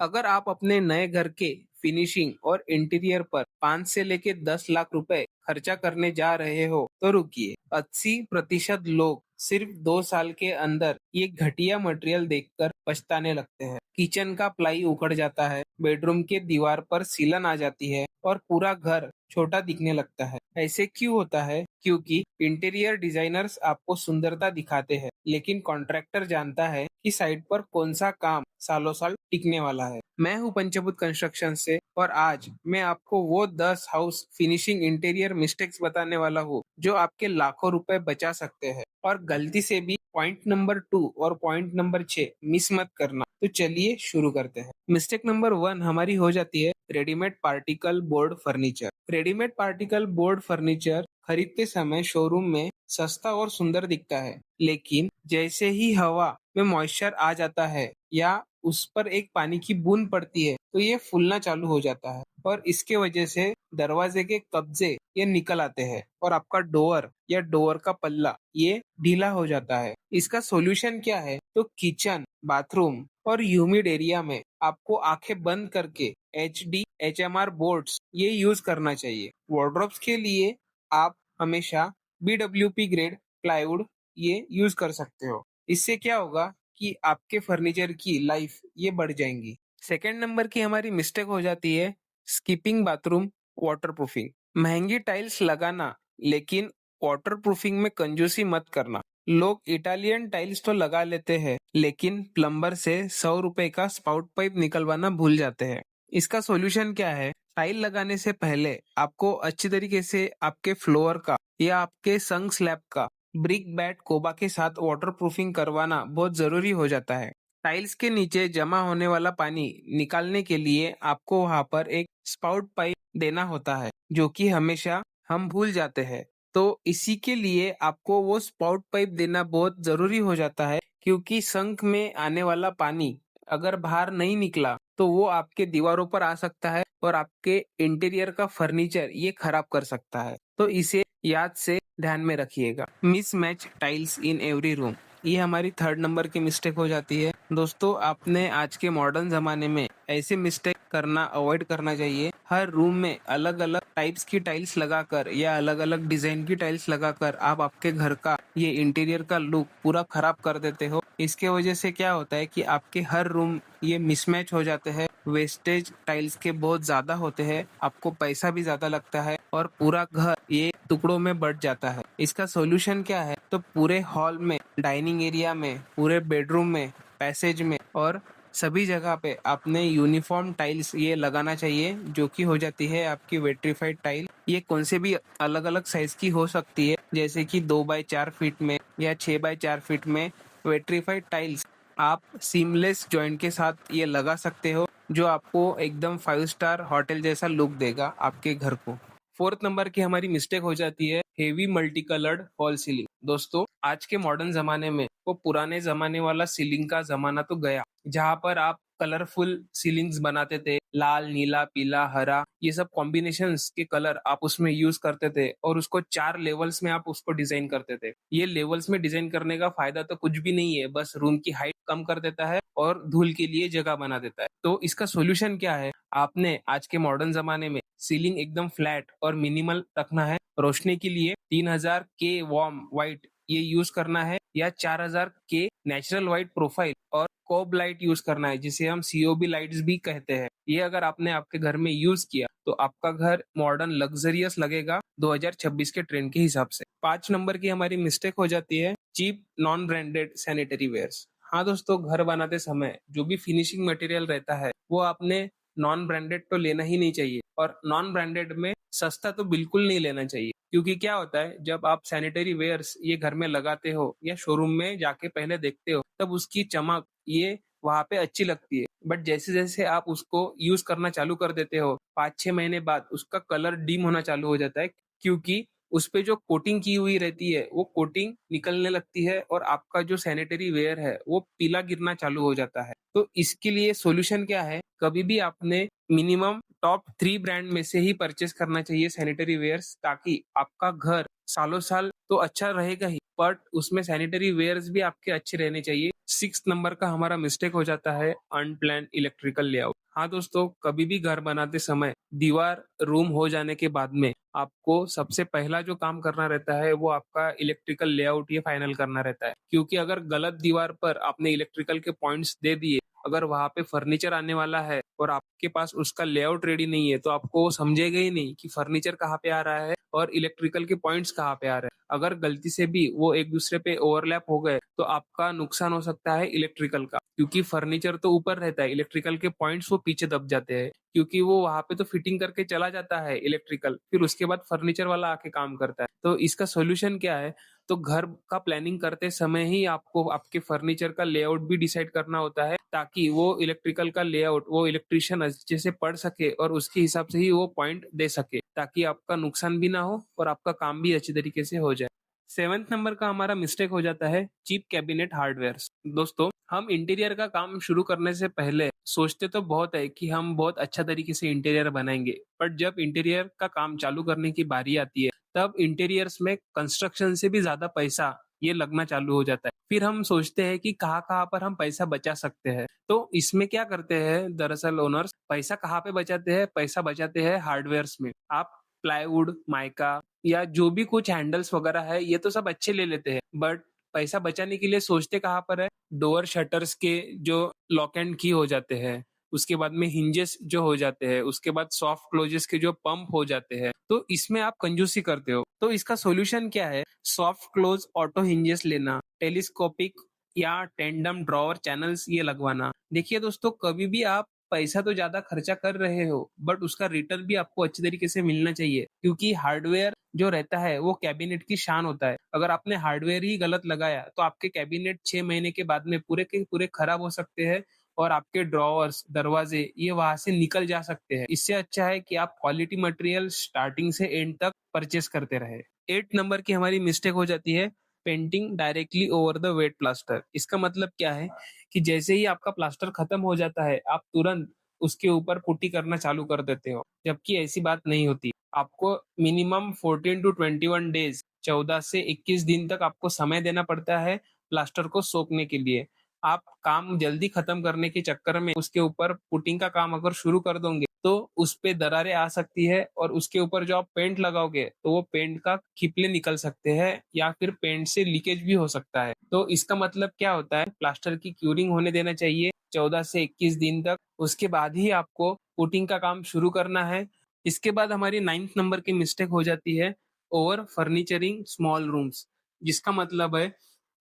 अगर आप अपने नए घर के फिनिशिंग और इंटीरियर पर 5 से लेके 10 लाख रुपए खर्चा करने जा रहे हो तो रुकिए। 80% लोग सिर्फ 2 साल के अंदर ये घटिया मटेरियल देखकर पछताने लगते हैं। किचन का प्लाई उखड़ जाता है, बेडरूम के दीवार पर सीलन आ जाती है और पूरा घर छोटा दिखने लगता है। ऐसे क्यों होता है? क्योंकि इंटीरियर डिजाइनर्स आपको सुंदरता दिखाते हैं, लेकिन कॉन्ट्रैक्टर जानता है कि साइट पर कौन सा काम सालों साल टिकने वाला है। मैं हूं पंचभूत कंस्ट्रक्शन से और आज मैं आपको वो 10 हाउस फिनिशिंग इंटीरियर मिस्टेक्स बताने वाला हूँ जो आपके लाखों रुपए बचा सकते हैं। और गलती से भी पॉइंट नंबर 2 और पॉइंट नंबर 6 मिस मत करना। तो चलिए शुरू करते हैं। मिस्टेक नंबर 1 हमारी हो जाती है readymade particle board furniture. Readymade particle board furniture खरीदते समय शोरूम में सस्ता और सुंदर दिखता है, लेकिन जैसे ही हवा में मॉइस्चर आ जाता है या उस पर एक पानी की बूंद पड़ती है तो ये फूलना चालू हो जाता है और इसके वजह से दरवाजे के कब्जे ये निकल आते हैं और आपका डोर या डोर का पल्ला ये ढीला हो जाता है। इसका सॉल्यूशन क्या है? तो किचन, बाथरूम और ह्यूमिड एरिया में आपको आंखें बंद करके HDHMR बोर्ड्स ये यूज करना चाहिए। वार्डरोब्स के लिए आप हमेशा BWP ग्रेड प्लाईवुड ये यूज कर सकते हो। इससे क्या होगा कि आपके फर्नीचर की लाइफ ये बढ़ जाएंगी। सेकेंड नंबर की हमारी मिस्टेक हो जाती है स्कीपिंग बाथरूम वाटरप्रूफिंग। महंगी टाइल्स लगाना, लेकिन वाटरप्रूफिंग में कंजूसी मत करना। लोग इटालियन टाइल्स तो लगा लेते हैं, लेकिन प्लम्बर से 100 रुपए का स्पाउट पाइप निकलवाना भूल जाते हैं। इसका सॉल्यूशन क्या है? टाइल लगाने से पहले आपको अच्छी तरीके से आपके फ्लोर का या आपके संग स्लैब का ब्रिक बैट कोबा के साथ वाटरप्रूफिंग करवाना बहुत जरूरी हो जाता है। टाइल्स के नीचे जमा होने वाला पानी निकालने के लिए आपको वहां पर एक स्पाउट पाइप देना होता है, जो कि हमेशा हम भूल जाते हैं। तो इसी के लिए आपको वो स्पाउट पाइप देना बहुत जरूरी हो जाता है, क्योंकि संक में आने वाला पानी अगर बाहर नहीं निकला तो वो आपके दीवारों पर आ सकता है और आपके इंटीरियर का फर्नीचर ये खराब कर सकता है। तो इसे याद से ध्यान में रखिएगा। Mismatch tiles in every room, ये हमारी थर्ड नंबर की मिस्टेक हो जाती है। दोस्तों, आपने आज के मॉडर्न जमाने में ऐसे मिस्टेक करना अवॉइड करना चाहिए। हर रूम में अलग अलग टाइप्स की टाइल्स लगाकर या अलग अलग डिजाइन की टाइल्स लगाकर आप आपके घर का ये इंटीरियर का लुक पूरा खराब कर देते हो। इसके वजह से क्या होता है कि आपके हर रूम ये मिसमैच हो जाते हैं, वेस्टेज टाइल्स के बहुत ज्यादा होते हैं, आपको पैसा भी ज्यादा लगता है और पूरा घर ये टुकड़ों में बढ़ जाता है। इसका सॉल्यूशन क्या है? तो पूरे हॉल में, डाइनिंग एरिया में, पूरे बेडरूम में, पैसेज में और सभी जगह पे आपने यूनिफॉर्म टाइल्स ये लगाना चाहिए, जो कि हो जाती है आपकी वेट्रीफाइड टाइल। ये कौन से भी अलग अलग साइज की हो सकती है, जैसे कि 2 बाय 4 फीट में या 6 बाय 4 फीट में। वेट्रीफाइड टाइल्स आप सीमलेस जॉइंट के साथ ये लगा सकते हो, जो आपको एकदम 5 स्टार होटल जैसा लुक देगा आपके घर को। फोर्थ नंबर की हमारी मिस्टेक हो जाती है heavy multi coloured fall ceiling. दोस्तों, आज के मॉडर्न जमाने में वो पुराने जमाने वाला सीलिंग का जमाना तो गया, जहां पर आप कलरफुल सीलिंग्स बनाते थे। लाल, नीला, पीला, हरा, ये सब कॉम्बिनेशंस के कलर आप उसमें यूज करते थे और उसको 4 लेवल्स में आप उसको डिजाइन करते थे। ये लेवल्स में डिजाइन करने का फायदा तो कुछ भी नहीं है, बस रूम की हाइट कम कर देता है और धूल के लिए जगह बना देता है। तो इसका सोल्यूशन क्या है? आपने आज के मॉडर्न जमाने में सीलिंग एकदम फ्लैट और मिनिमल रखना है। रोशनी के लिए 3000 के वार्म व्हाइट ये यूज करना है या 4000 के नेचुरल व्हाइट प्रोफाइल और कोब लाइट यूज करना है, जिसे हम COB लाइट्स भी कहते हैं। ये अगर आपने आपके घर में यूज किया तो आपका घर मॉडर्न लग्जरियस लगेगा 2026 के ट्रेंड के हिसाब से। 5 नंबर की हमारी मिस्टेक हो जाती है cheap non branded sanitary wares. हाँ दोस्तों, घर बनाते समय जो भी फिनिशिंग मटेरियल रहता है वो आपने नॉन ब्रांडेड तो लेना ही नहीं चाहिए, और नॉन ब्रांडेड में सस्ता तो बिल्कुल नहीं लेना चाहिए। क्योंकि क्या होता है, जब आप सैनिटरी वेयर्स ये घर में लगाते हो या शोरूम में जाके पहले देखते हो, तब उसकी चमक ये वहां पे अच्छी लगती है। बट जैसे जैसे आप उसको यूज करना चालू कर देते हो, 5-6 महीने बाद उसका कलर डिम होना चालू हो जाता है, क्योंकि उस पे जो कोटिंग की हुई रहती है वो कोटिंग निकलने लगती है और आपका जो सैनिटरी वेयर है वो पीला गिरना चालू हो जाता है। तो इसके लिए सॉल्यूशन क्या है? कभी भी आपने मिनिमम टॉप 3 ब्रांड में से ही परचेस करना चाहिए सैनिटरी वेयर्स, ताकि आपका घर सालों साल तो अच्छा रहेगा ही, बट उसमें सैनिटरी वेयर्स भी आपके अच्छे रहने चाहिए। सिक्स्थ नंबर का हमारा मिस्टेक हो जाता है अनप्लान्ड इलेक्ट्रिकल लेआउट। हाँ दोस्तों, कभी भी घर बनाते समय दीवार रूम हो जाने के बाद में आपको सबसे पहला जो काम करना रहता है वो आपका इलेक्ट्रिकल लेआउट ये फाइनल करना रहता है। क्योंकि अगर गलत दीवार पर आपने इलेक्ट्रिकल के पॉइंट्स दे दिए, अगर वहां पे फर्नीचर आने वाला है और आपके पास उसका लेआउट रेडी नहीं है, तो आपको वो समझेगा ही नहीं कि फर्नीचर कहाँ पे आ रहा है और इलेक्ट्रिकल के पॉइंट्स कहाँ पे आ रहे हैं। अगर गलती से भी वो एक दूसरे पे ओवरलैप हो गए तो आपका नुकसान हो सकता है इलेक्ट्रिकल का, क्योंकि फर्नीचर तो ऊपर रहता है, इलेक्ट्रिकल के पॉइंट्स वो पीछे दब जाते हैं। क्योंकि वो वहां पे तो फिटिंग करके चला जाता है इलेक्ट्रिकल, फिर उसके बाद फर्नीचर वाला आके काम करता है। तो इसका सोल्यूशन क्या है? तो घर का प्लानिंग करते समय ही आपको आपके फर्नीचर का लेआउट भी डिसाइड करना होता है, ताकि वो इलेक्ट्रिकल का लेआउट वो इलेक्ट्रिशियन अच्छे से पढ़ सके और उसके हिसाब से ही वो पॉइंट दे सके, ताकि आपका नुकसान भी ना हो और आपका काम भी अच्छी तरीके से हो जाए। सेवेंथ नंबर का हमारा मिस्टेक हो जाता है चीप कैबिनेट हार्डवेयर। दोस्तों, हम इंटीरियर का काम शुरू करने से पहले सोचते तो बहुत है कि हम बहुत अच्छा तरीके से इंटीरियर बनाएंगे, बट जब इंटीरियर का काम चालू करने की बारी आती है तब इंटीरियर्स में कंस्ट्रक्शन से भी ज्यादा पैसा ये लगना चालू हो जाता है। फिर हम सोचते हैं कि कहाँ कहाँ पर हम पैसा बचा सकते हैं। तो इसमें क्या करते हैं दरअसल ओनर्स, पैसा कहाँ पे बचाते हैं? पैसा बचाते हैं हार्डवेयर्स में। आप प्लाईवुड, माइका या जो भी कुछ हैंडल्स वगैरह है ये तो सब अच्छे ले लेते हैं, बट पैसा बचाने के लिए सोचते कहाँ पर है? डोअर शटर्स के जो लॉक एंड की हो जाते हैं, उसके बाद में हिंजेस जो हो जाते हैं, उसके बाद सॉफ्ट क्लोजेस के जो पंप हो जाते हैं, तो इसमें आप कंजूसी करते हो। तो इसका सॉल्यूशन क्या है? सॉफ्ट क्लोज ऑटो हिंजेस लेना, टेलीस्कोपिक या टेंडम ड्रॉवर चैनल्स ये लगवाना। देखिए दोस्तों, कभी भी आप पैसा तो ज्यादा खर्चा कर रहे हो, बट उसका रिटर्न भी आपको अच्छी तरीके से मिलना चाहिए, क्योंकि हार्डवेयर जो रहता है वो कैबिनेट की शान होता है। अगर आपने हार्डवेयर ही गलत लगाया तो आपके कैबिनेट 6 महीने के बाद में पूरे के पूरे खराब हो सकते हैं और आपके ड्रॉवर्स, दरवाजे ये वहां से निकल जा सकते हैं। इससे अच्छा है कि आप क्वालिटी मटेरियल स्टार्टिंग से एंड तक परचेस करते रहे। 8 नंबर की हमारी मिस्टेक हो जाती है painting directly over the wet plaster. इसका मतलब क्या है कि जैसे ही आपका प्लास्टर खत्म हो जाता है आप तुरंत उसके ऊपर पुट्टी करना चालू कर देते हो, जबकि ऐसी बात नहीं होती। आपको मिनिमम 14 to 21 डेज, 14 से 21 दिन तक आपको समय देना पड़ता है प्लास्टर को सोखने के लिए। आप काम जल्दी खत्म करने के चक्कर में उसके ऊपर पुटिंग का काम अगर शुरू कर दोगे तो उस पे दरारें आ सकती है और उसके ऊपर जो आप पेंट लगाओगे तो वो पेंट का खिपले निकल सकते हैं या फिर पेंट से लीकेज भी हो सकता है। तो इसका मतलब क्या होता है? प्लास्टर की क्यूरिंग होने देना चाहिए 14 से 21 दिन तक, उसके बाद ही आपको पुटिंग का काम शुरू करना है। इसके बाद हमारी 9th नंबर की मिस्टेक हो जाती है ओवर फर्नीचरिंग स्मॉल रूम्स। जिसका मतलब है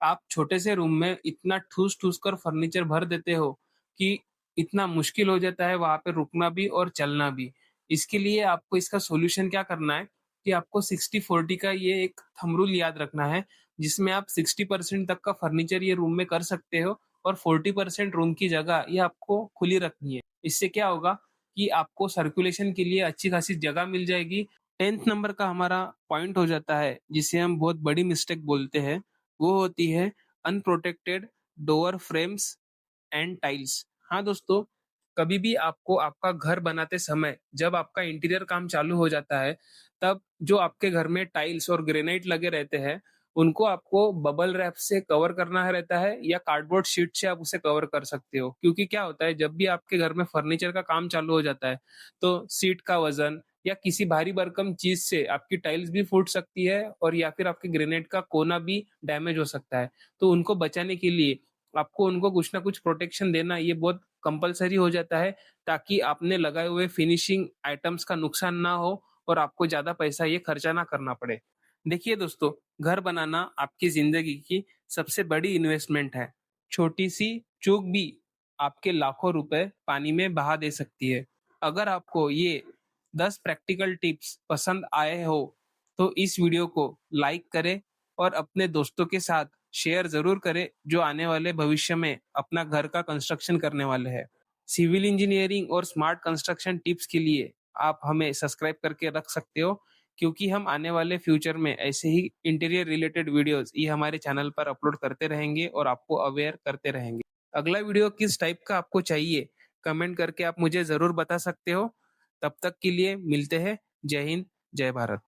आप छोटे से रूम में इतना ठूस ठूस कर फर्नीचर भर देते हो कि इतना मुश्किल हो जाता है वहां पे रुकना भी और चलना भी। इसके लिए आपको इसका सॉल्यूशन क्या करना है कि आपको 60-40 का ये एक थंब रूल याद रखना है, जिसमें आप 60% तक का फर्नीचर ये रूम में कर सकते हो और 40% रूम की जगह ये आपको खुली रखनी है। इससे क्या होगा कि आपको सर्कुलेशन के लिए अच्छी खासी जगह मिल जाएगी। 10th नंबर का हमारा पॉइंट हो जाता है जिसे हम बहुत बड़ी मिस्टेक बोलते हैं, वो होती है unprotected door frames and tiles. हाँ दोस्तों, कभी भी आपको आपका घर बनाते समय जब आपका इंटीरियर काम चालू हो जाता है तब जो आपके घर में टाइल्स और ग्रेनाइट लगे रहते हैं उनको आपको बबल रैप से कवर करना रहता है या कार्डबोर्ड शीट से आप उसे कवर कर सकते हो। क्योंकि क्या होता है, जब भी आपके घर में फर्नीचर का काम चालू हो जाता है तो सीट का वजन या किसी भारी भरकम चीज से आपकी टाइल्स भी फूट सकती है और या फिर आपके ग्रेनाइट का कोना भी डैमेज हो सकता है। तो उनको बचाने के लिए आपको उनको कुछ ना कुछ प्रोटेक्शन देना ये बहुत कंपलसरी हो जाता है, ताकि आपने लगाए हुए फिनिशिंग आइटम्स का नुकसान ना हो और आपको ज्यादा पैसा ये खर्चा ना करना पड़े। देखिए दोस्तों, घर बनाना आपकी जिंदगी की सबसे बड़ी इन्वेस्टमेंट है। छोटी सी चूक भी आपके लाखों रुपए पानी में बहा दे सकती है। अगर आपको ये 10 प्रैक्टिकल टिप्स पसंद आए हो तो इस वीडियो को लाइक करें और अपने दोस्तों के साथ शेयर जरूर करें जो आने वाले भविष्य में अपना घर का कंस्ट्रक्शन करने वाले हैं। सिविल इंजीनियरिंग और स्मार्ट कंस्ट्रक्शन टिप्स के लिए आप हमें सब्सक्राइब करके रख सकते हो, क्योंकि हम आने वाले फ्यूचर में ऐसे ही इंटीरियर रिलेटेड वीडियोस ये हमारे चैनल पर अपलोड करते रहेंगे और आपको अवेयर करते रहेंगे। अगला वीडियो किस टाइप का आपको चाहिए कमेंट करके आप मुझे जरूर बता सकते हो। तब तक के लिए मिलते हैं। जय हिंद, जय भारत।